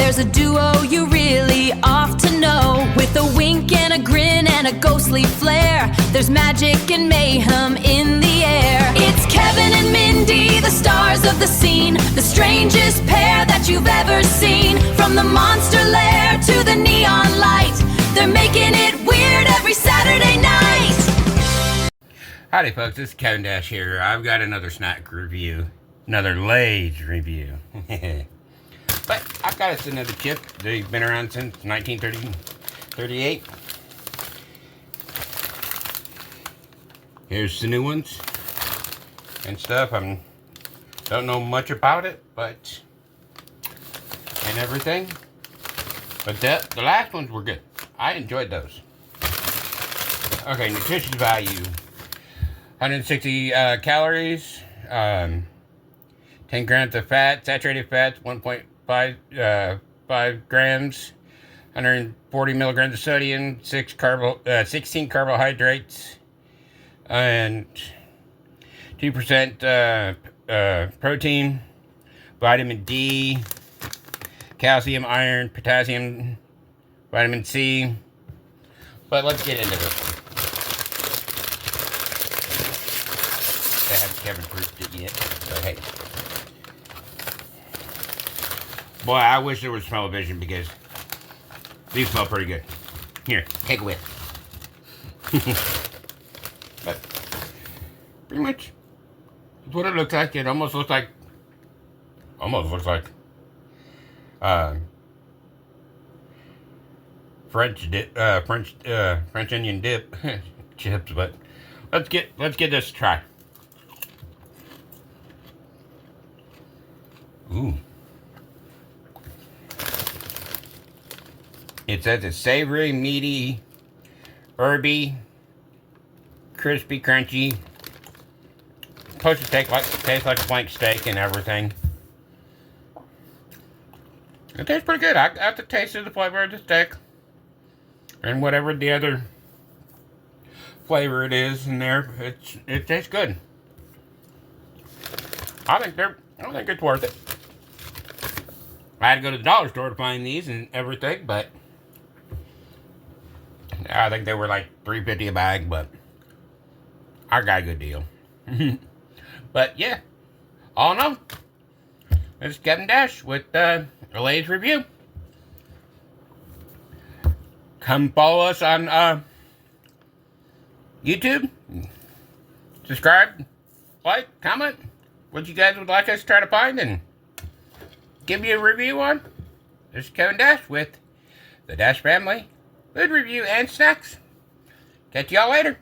There's a duo you really ought to know, with a wink and a grin and a ghostly flair. There's magic and mayhem in the air. It's Kevin and Mindy, the stars of the scene, the strangest pair that you've ever seen. From the monster lair to the neon light, they're making it weird every Saturday night. Howdy folks, this is Kevin Dash here. I've got another snack review. Another Lay's review. But I've got us another chip. They've been around since 1938. Here's the new ones and stuff. I don't know much about it, but and everything. But the last ones were good. I enjoyed those. Okay, nutritious value: 160 calories, 10 grams of fat, saturated fats, 1.5 grams, 140 milligrams of sodium, 16 carbohydrates, and 2% protein, vitamin D, calcium, iron, potassium, vitamin C. But let's get into this. I haven't proofed it yet, but hey. Boy, I wish there was smell-o-vision because these smell pretty good. Here, take a whiff. But pretty much that's what it looks like. It almost looks like French onion dip chips. But let's get this a try. Ooh. It says it's savory, meaty, herby, crispy, crunchy. It's supposed to taste like a flank steak and everything. It tastes pretty good. I got the taste of the flavor of the steak and whatever the other flavor it is in there. It tastes good. I think it's worth it. I had to go to the dollar store to find these and everything, but I think they were like $3.50 a bag, but I got a good deal. But yeah, all in all, this is Kevin Dash with Lay's review. Come follow us on YouTube. Subscribe, like, comment what you guys would like us to try to find and give you a review on. This is Kevin Dash with the Dash Family Food Review and Snacks. Catch y'all later.